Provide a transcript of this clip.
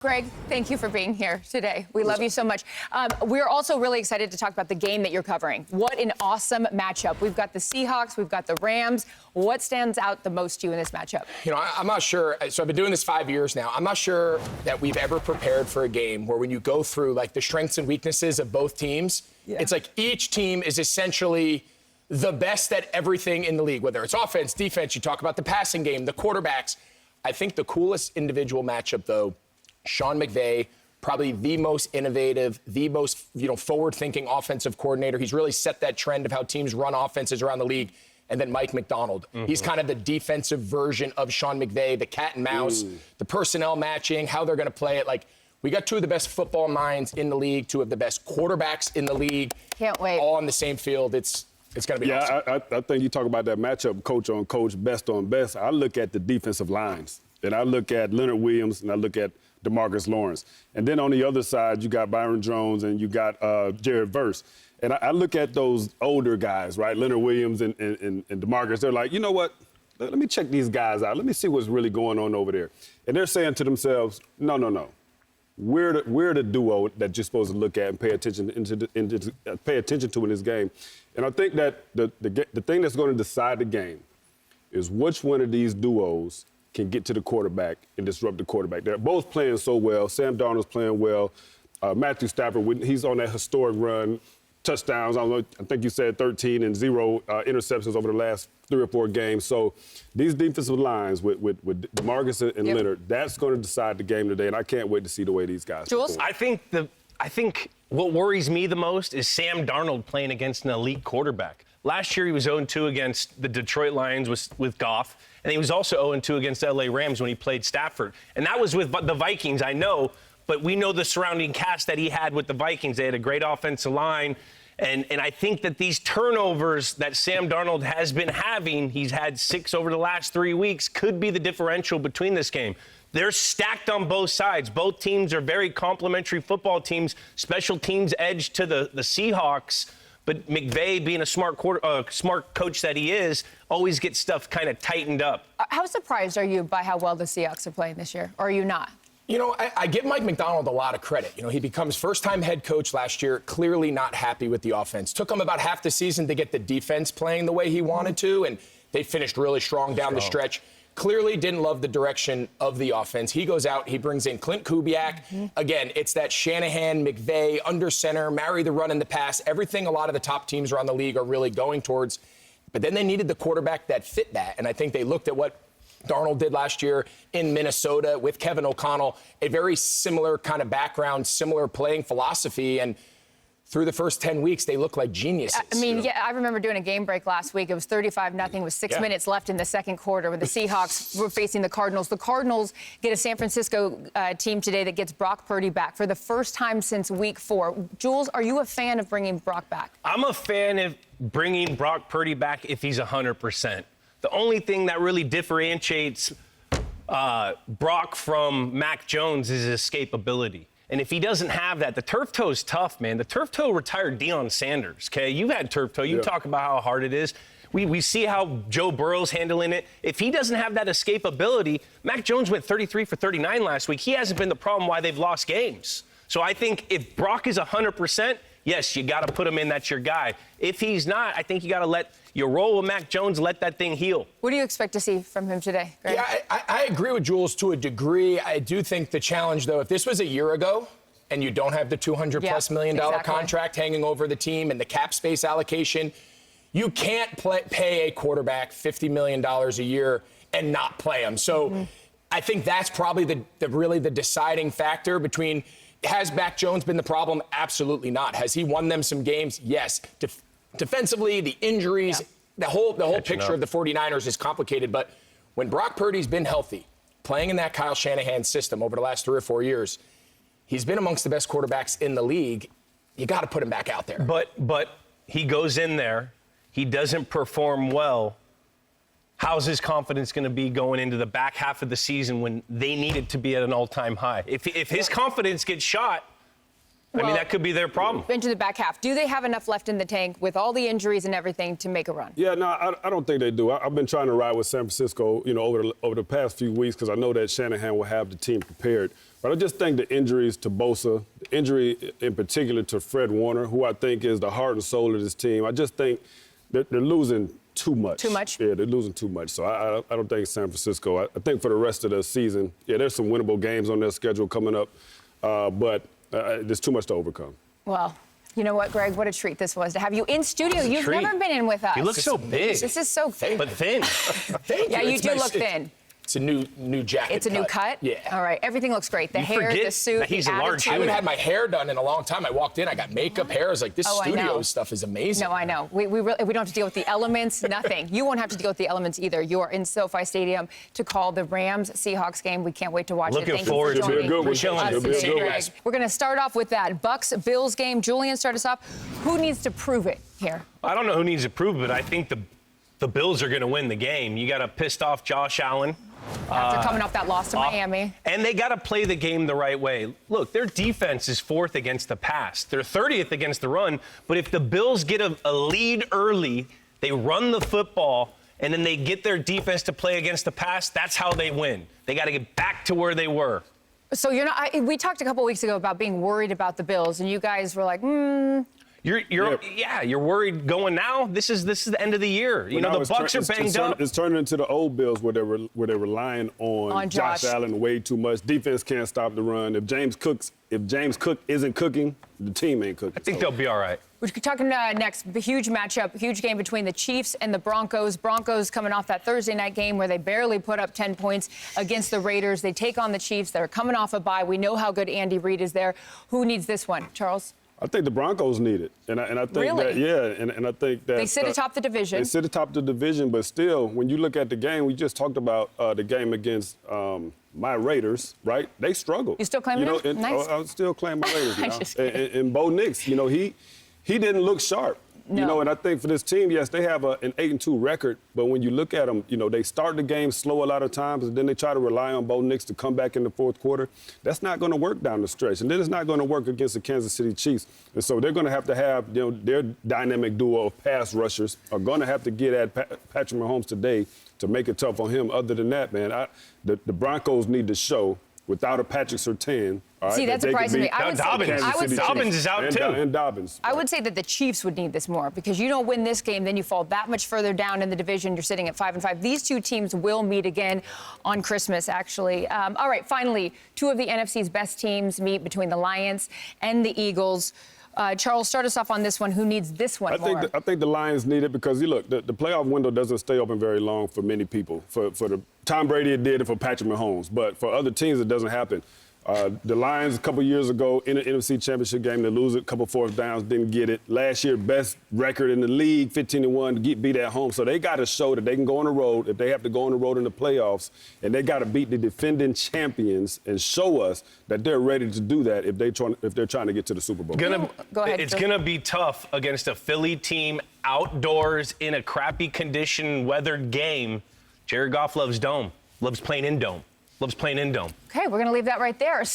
Greg, thank you for being here today. We love you so much. We're also really excited to talk about the game that you're covering. What an awesome matchup. We've got the Seahawks, we've got the Rams. What stands out the most to you in this matchup? You know, I'm not sure. So I've been doing this 5 years now. I'm not sure that we've ever prepared for a game where when you go through, like, the strengths and weaknesses of both teams, it's like each team is essentially the best at everything in the league, whether it's offense, defense, you talk about the passing game, the quarterbacks. I think the coolest individual matchup, though, Sean McVay, probably the most innovative, the most, forward-thinking offensive coordinator. He's really set that trend of how teams run offenses around the league. And then Mike McDonald. He's kind of the defensive version of Sean McVay, the cat and mouse, the personnel matching, how they're going to play it. Like, we got two of the best football minds in the league, two of the best quarterbacks in the league. Can't wait. All on the same field. It's going to be awesome. I think you talk about that matchup, coach on coach, best on best. I look at the defensive lines, and I look at Leonard Williams, and I look at DeMarcus Lawrence. And then on the other side, you got Byron Jones and you got Jared Verse. And I look at those older guys, right, Leonard Williams and DeMarcus. They're like, you know what? Let me check these guys out. Let me see what's really going on over there. And they're saying to themselves, no. We're the duo that you're supposed to look at and pay attention to in this game. And I think that the thing that's going to decide the game is which one of these duos can get to the quarterback and disrupt the quarterback. They're both playing so well. Sam Darnold's playing well. Matthew Stafford, he's on that historic run. Touchdowns, I think you said 13 and 0 interceptions over the last 3 or 4 games. So these defensive lines with DeMarcus and Leonard, that's going to decide the game today, and I can't wait to see the way these guys Jules? perform. I think what worries me the most is Sam Darnold playing against an elite quarterback. Last year he was 0-2 against the Detroit Lions with Goff, and he was also 0-2 against the LA Rams when he played Stafford. And that was with the Vikings, I know, but we know the surrounding cast that he had with the Vikings. They had a great offensive line. And I think that these turnovers that Sam Darnold has been having, he's had 6 over the last 3 weeks, could be the differential between this game. They're stacked on both sides. Both teams are very complementary football teams. Special teams edge to the Seahawks. But McVay, being a smart coach that he is, always gets stuff kind of tightened up. How surprised are you by how well the Seahawks are playing this year? Or are you not? You know, I give Mike McDonald a lot of credit. You know, he becomes first-time head coach last year, clearly not happy with the offense. Took him about half the season to get the defense playing the way he wanted to, and they finished really strong down the stretch. Clearly didn't love the direction of the offense. He goes out, he brings in Clint Kubiak. Again, it's that Shanahan, McVay, under center, marry the run and the pass, everything a lot of the top teams around the league are really going towards. But then they needed the quarterback that fit that, and I think they looked at what Darnold did last year in Minnesota with Kevin O'Connell, a very similar kind of background, similar playing philosophy, and through the first 10 weeks, they look like geniuses. I mean, I remember doing a game break last week. It was 35-0 with 6 minutes left in the second quarter when the Seahawks were facing the Cardinals. The Cardinals get a San Francisco team today that gets Brock Purdy back for the first time since week 4. Jules, are you a fan of bringing Brock back? I'm a fan of bringing Brock Purdy back if he's 100%. The only thing that really differentiates Brock from Mac Jones is his escapability. And if he doesn't have that, the turf toe is tough, man. The turf toe retired Deion Sanders, okay? You've had turf toe. You talk about how hard it is. We see how Joe Burrow's handling it. If he doesn't have that escapability, Mac Jones went 33 for 39 last week. He hasn't been the problem why they've lost games. So I think if Brock is 100%, yes, you got to put him in. That's your guy. If he's not, I think you got to let you roll with Mac Jones, let that thing heal. What do you expect to see from him today, Greg? Yeah, I agree with Jules to a degree. I do think the challenge, though, if this was a year ago and you don't have the $200+ million contract hanging over the team and the cap space allocation, you can't pay a quarterback $50 million a year and not play him. So I think that's probably really the deciding factor between. Has Mac Jones been the problem? Absolutely not. Has he won them some games? Yes. Defensively, the injuries, the whole picture of the 49ers is complicated. But when Brock Purdy's been healthy, playing in that Kyle Shanahan system over the last 3 or 4 years, he's been amongst the best quarterbacks in the league. You got to put him back out there. But he goes in there, he doesn't perform well. How's his confidence going to be going into the back half of the season when they need it to be at an all-time high? If his confidence gets shot, I mean, that could be their problem. Into the back half. Do they have enough left in the tank with all the injuries and everything to make a run? Yeah, no, I don't think they do. I've been trying to ride with San Francisco, over the past few weeks because I know that Shanahan will have the team prepared. But I just think the injuries to Bosa, the injury in particular to Fred Warner, who I think is the heart and soul of this team, I just think they're losing too much. Too much? Yeah, they're losing too much. So I don't think San Francisco. I think for the rest of the season, yeah, there's some winnable games on their schedule coming up, but there's too much to overcome. Well, you know what, Greg? What a treat this was to have you in studio. You've treat. never been in with us. You look so big. This is so thin. But thin. Thank Yeah, you It's do nice. look thin. It's a new jacket. It's a new cut? Yeah. All right. Everything looks great. The You hair, forget the suit, that he's the a large attitude. I haven't had my hair done in a long time. I walked in, I got makeup, hair. I was like, this Oh, I know. studio stuff is amazing. No, I know. We don't have to deal with the elements, nothing. You won't have to deal with the elements either. You are in SoFi Stadium to call the Rams-Seahawks game. We can't wait to watch it. Looking Thank forward you to for it. joining It'll be a good one. Chilling. us It'll be a today, good one. Greg. We're going to start off with that Bucks-Bills game. Julian, start us off. Who needs to prove it here? I don't know who needs to prove it, but I think the Bills are going to win the game. You got a pissed off Josh Allen. After coming off that loss to Miami. And they got to play the game the right way. Look, their defense is 4th against the pass. They're 30th against the run. But if the Bills get a lead early, they run the football, and then they get their defense to play against the pass, that's how they win. They got to get back to where they were. So you're not. We talked a couple weeks ago about being worried about the Bills, and you guys were like, You're worried going now. This is the end of the year. You know, the Bucks are banged up. It's turning into the old Bills where they're relying on Josh Allen way too much. Defense can't stop the run. If James Cook isn't cooking, the team ain't cooking. I think they'll be all right. We're talking next, a huge matchup, huge game between the Chiefs and the Broncos. Broncos coming off that Thursday night game where they barely put up 10 points against the Raiders. They take on the Chiefs. They're coming off a bye. We know how good Andy Reid is there. Who needs this one, Charles? I think the Broncos need it, and I think Really? that and I think that They sit atop the division. They sit atop the division, but still, when you look at the game, we just talked about the game against my Raiders, right? They struggled. You still claim them? Nice. I still claim my Raiders now. Just kidding. And Bo Nix, you know, he didn't look sharp. No. You know, and I think for this team, yes, they have an 8-2 record, but when you look at them, you know, they start the game slow a lot of times, and then they try to rely on Bo Nix to come back in the fourth quarter. That's not going to work down the stretch, and then it's not going to work against the Kansas City Chiefs. And so they're going to have, you know, their dynamic duo of pass rushers are going to have to get at Patrick Mahomes today to make it tough on him. Other than that, man, the Broncos need to show without a Patrick Surtain. All right, See, that surprises me. Dobbins is out too. And Dobbins. I would say that the Chiefs would need this more because you don't win this game, then you fall that much further down in the division. You're sitting at 5-5. These two teams will meet again on Christmas, actually. All right, finally, two of the NFC's best teams meet between the Lions and the Eagles. Charles, start us off on this one. Who needs this one more? I think the Lions need it because, you look, the playoff window doesn't stay open very long for many people. For the Tom Brady, it did it for Patrick Mahomes. But for other teams, it doesn't happen. The Lions, a couple years ago, in the NFC Championship game, they lose it, a couple fourth downs, didn't get it. Last year, best record in the league, 15-1, beat at home. So they got to show that they can go on the road, if they have to go on the road in the playoffs, and they got to beat the defending champions and show us that they're ready to do that if they're trying to get to the Super Bowl. Go ahead. It's going to be tough against a Philly team outdoors in a crappy condition, weathered game. Jared Goff loves dome, loves playing in dome. Okay, we're going to leave that right there.